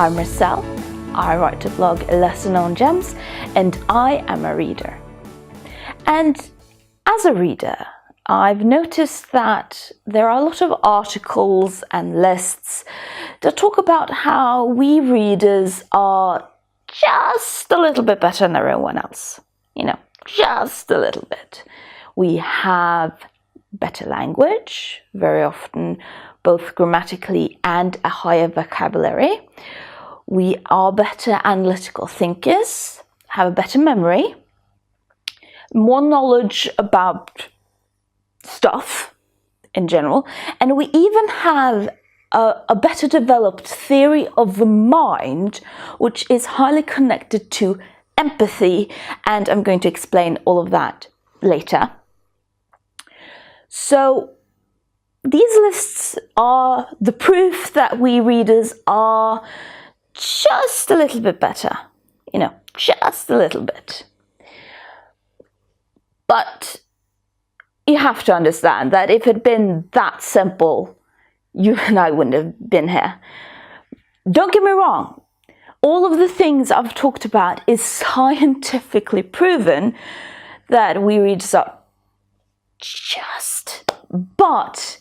I'm Marcel, I write a blog, Lesser Known Gems, and I am a reader. And as a reader, I've noticed that there are a lot of articles and lists that talk about how we readers are just a little bit better than everyone else. Just a little bit. We have better language, very often both grammatically and a higher vocabulary. We are better analytical thinkers, have a better memory, more knowledge about stuff in general, and we even have a better developed theory of the mind, which is highly connected to empathy, and I'm going to explain all of that later. So these lists are the proof that we readers are just a little bit better, just a little bit. But you have to understand that if it had been that simple, you and I wouldn't have been here. Don't get me wrong. All of the things I've talked about is scientifically proven that we readers are just. But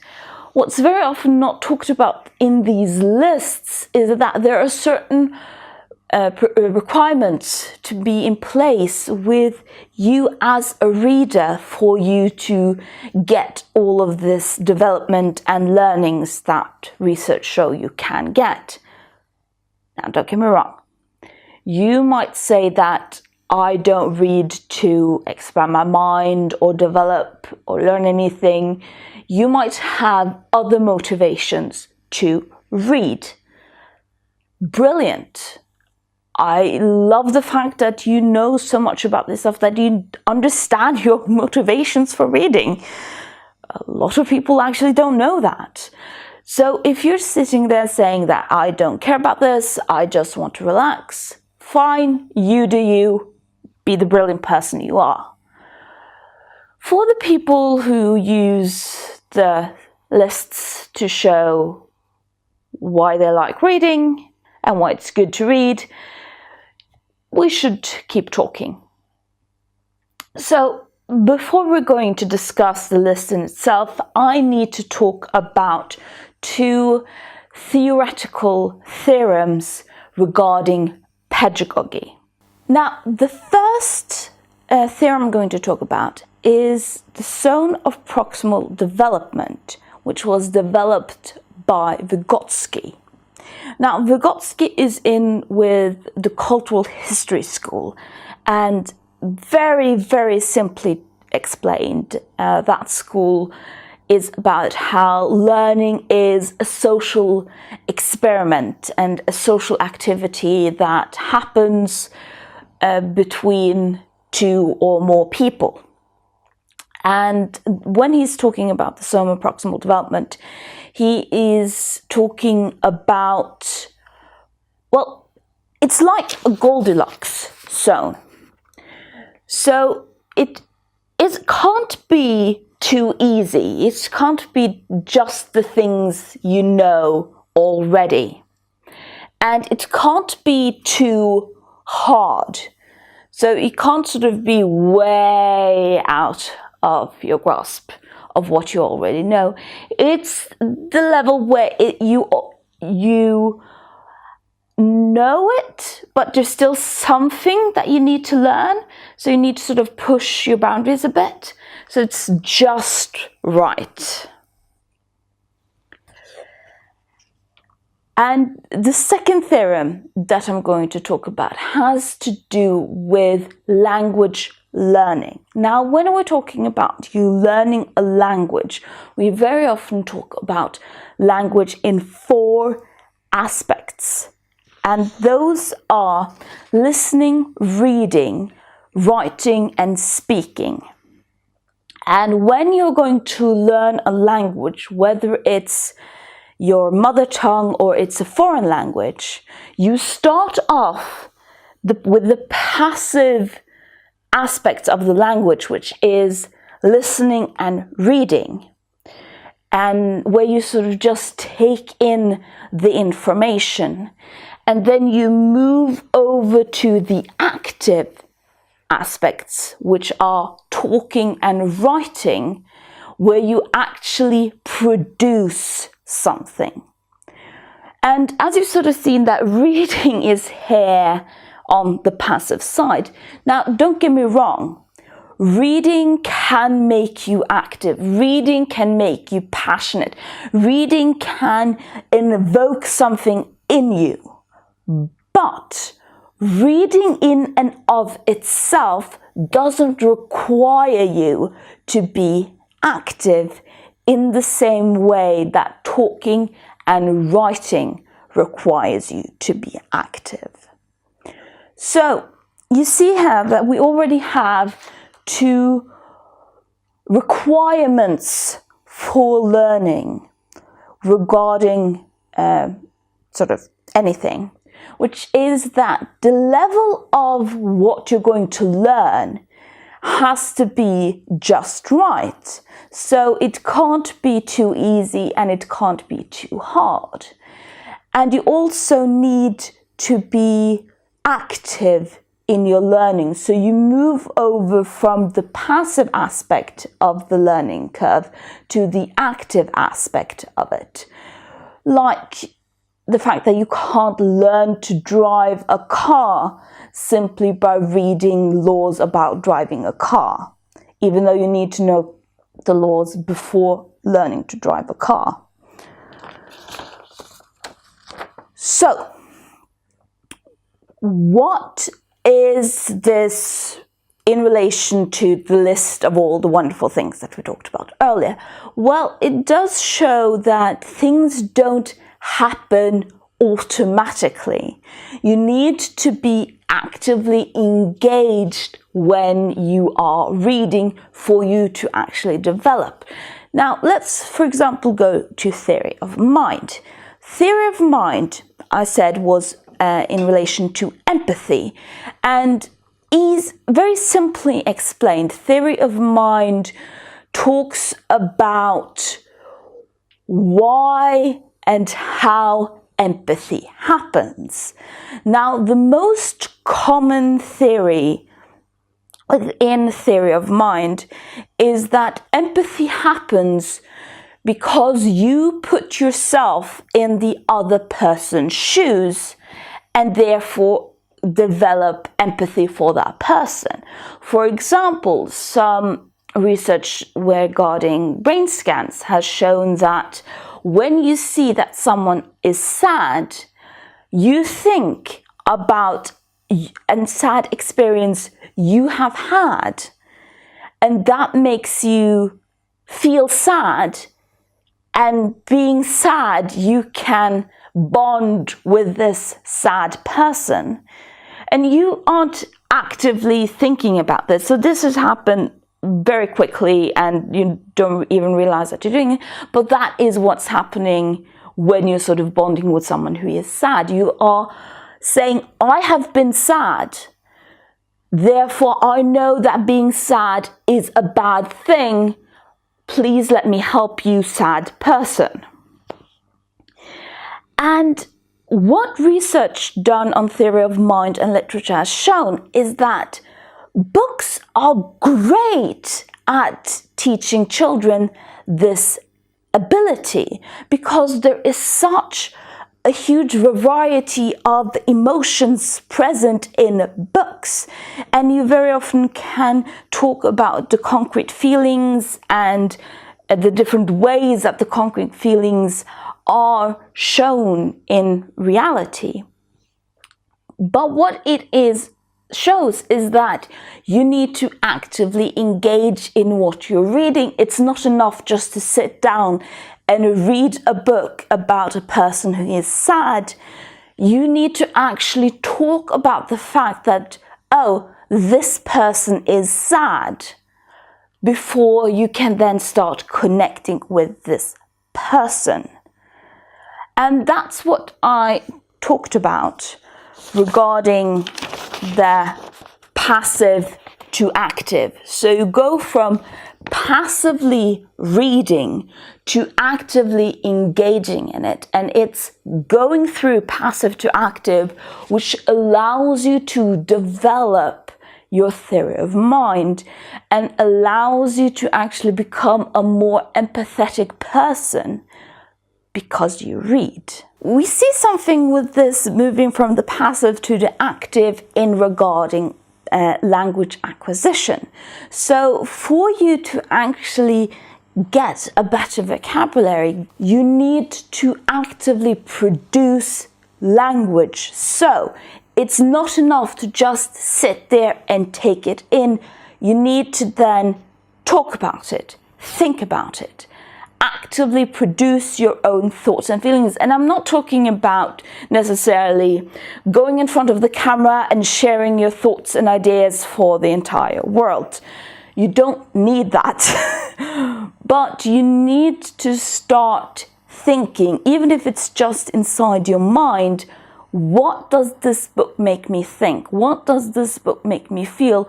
what's very often not talked about in these lists is that there are certain requirements to be in place with you as a reader for you to get all of this development and learnings that research show you can get. Now, don't get me wrong. You might say that I don't read to expand my mind or develop or learn anything. You might have other motivations to read. Brilliant. I love the fact that you know so much about this stuff, that you understand your motivations for reading. A lot of people actually don't know that. So if you're sitting there saying that I don't care about this, I just want to relax, fine, you do you, be the brilliant person you are. For the people who use the lists to show why they like reading and why it's good to read, we should keep talking. So before we're going to discuss the list in itself, I need to talk about two theoretical theorems regarding pedagogy. Now, the first theorem I'm going to talk about is the zone of proximal development, which was developed by Vygotsky. Now, Vygotsky is in with the Cultural History School, and very, very simply explained, that school is about how learning is a social experiment and a social activity that happens between two or more people. And when he's talking about the zone of proximal development, he is talking about, well, it's like a Goldilocks zone. So it can't be too easy. It can't be just the things you know already. And it can't be too hard. So it can't sort of be way out of your grasp of what you already know. It's the level where you know it, but there's still something that you need to learn. So you need to sort of push your boundaries a bit. So it's just right. And the second theorem that I'm going to talk about has to do with language learning. Now, when we're talking about you learning a language, we very often talk about language in four aspects. And those are listening, reading, writing, and speaking. And when you're going to learn a language, whether it's your mother tongue or it's a foreign language, you start off with the passive aspects of the language, which is listening and reading, and where you sort of just take in the information. and then you move over to the active aspects, which are talking and writing, where you actually produce something. And as you've sort of seen, that reading is here on the passive side. Now, don't get me wrong. Reading can make you active. Reading can make you passionate. Reading can invoke something in you. But reading in and of itself doesn't require you to be active in the same way that talking and writing requires you to be active. So you see here that we already have two requirements for learning regarding sort of anything, which is that the level of what you're going to learn has to be just right. So it can't be too easy and it can't be too hard. And you also need to be active in your learning. So you move over from the passive aspect of the learning curve to the active aspect of it. Like the fact that you can't learn to drive a car simply by reading laws about driving a car, even though you need to know the laws before learning to drive a car. So, what is this in relation to the list of all the wonderful things that we talked about earlier? Well, it does show that things don't happen automatically. You need to be actively engaged when you are reading for you to actually develop. Now, let's, for example, go to theory of mind. Theory of mind, I said, was in relation to empathy, and is very simply explained. Theory of mind talks about why and how empathy happens. Now, the most common theory within theory of mind is that empathy happens because you put yourself in the other person's shoes and therefore develop empathy for that person. For example, some research regarding brain scans has shown that when you see that someone is sad, you think about a sad experience you have had, and that makes you feel sad, and being sad, you can bond with this sad person, and you aren't actively thinking about this. So this has happened very quickly and you don't even realize that you're doing it, but that is what's happening when you're sort of bonding with someone who is sad. You are saying, I have been sad, therefore I know that being sad is a bad thing. Please let me help you, sad person. And what research done on theory of mind and literature has shown is that books are great at teaching children this ability because there is such a huge variety of emotions present in books, and you very often can talk about the concrete feelings and the different ways that the concrete feelings are shown in reality. But what it shows is that you need to actively engage in what you're reading. It's not enough just to sit down and read a book about a person who is sad. You need to actually talk about the fact that, oh, this person is sad, before you can then start connecting with this person. And that's what I talked about regarding the passive to active. So you go from passively reading to actively engaging in it. And it's going through passive to active, which allows you to develop your theory of mind and allows you to actually become a more empathetic person because you read. We see something with this moving from the passive to the active in regarding language acquisition. So for you to actually get a better vocabulary, you need to actively produce language. So it's not enough to just sit there and take it in. You need to then talk about it, think about it, actively produce your own thoughts and feelings. And I'm not talking about necessarily going in front of the camera and sharing your thoughts and ideas for the entire world. You don't need that. But you need to start thinking, even if it's just inside your mind, what does this book make me think? What does this book make me feel?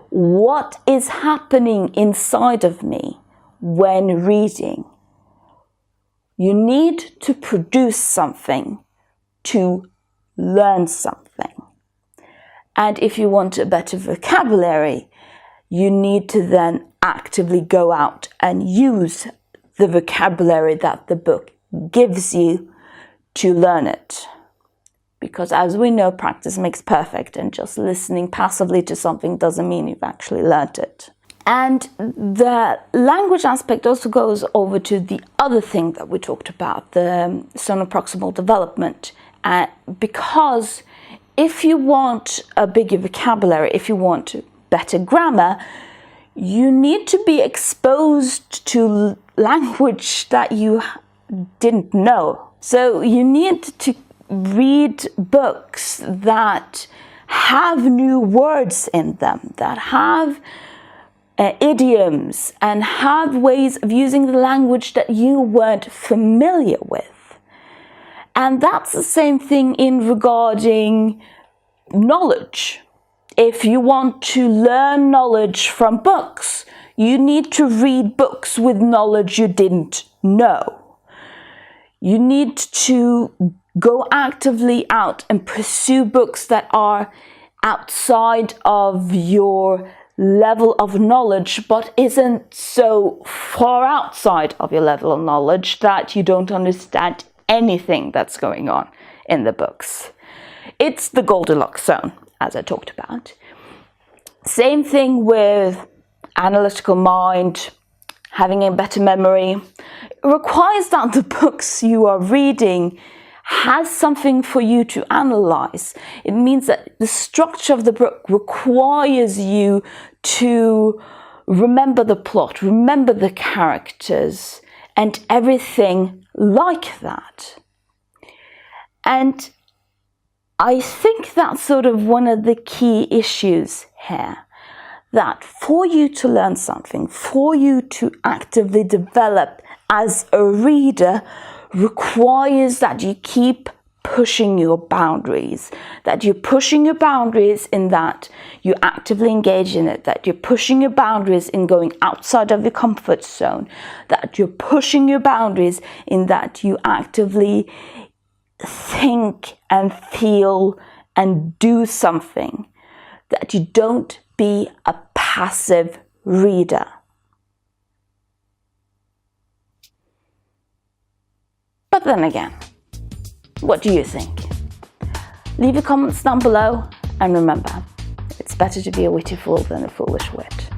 What is happening inside of me when reading? You need to produce something to learn something. And if you want a better vocabulary, you need to then actively go out and use the vocabulary that the book gives you to learn it. Because as we know, practice makes perfect, and just listening passively to something doesn't mean you've actually learned it. And the language aspect also goes over to the other thing that we talked about, the sono-proximal development. Because if you want a bigger vocabulary, if you want better grammar, you need to be exposed to language that you didn't know. So you need to read books that have new words in them, that have idioms and have ways of using the language that you weren't familiar with. And that's the same thing in regarding knowledge. If you want to learn knowledge from books, you need to read books with knowledge you didn't know. You need to go actively out and pursue books that are outside of your level of knowledge, but isn't so far outside of your level of knowledge that you don't understand anything that's going on in the books. It's the Goldilocks zone, as I talked about. Same thing with analytical mind, having a better memory. It requires that the books you are reading has something for you to analyze. It means that the structure of the book requires you to remember the plot, remember the characters, and everything like that. And I think that's sort of one of the key issues here, that for you to learn something, for you to actively develop as a reader, requires that you keep pushing your boundaries, that you're pushing your boundaries in that you actively engage in it, that you're pushing your boundaries in going outside of your comfort zone, that you're pushing your boundaries in that you actively think and feel and do something, that you don't be a passive reader. But then again, what do you think? Leave your comments down below, and remember, it's better to be a witty fool than a foolish wit.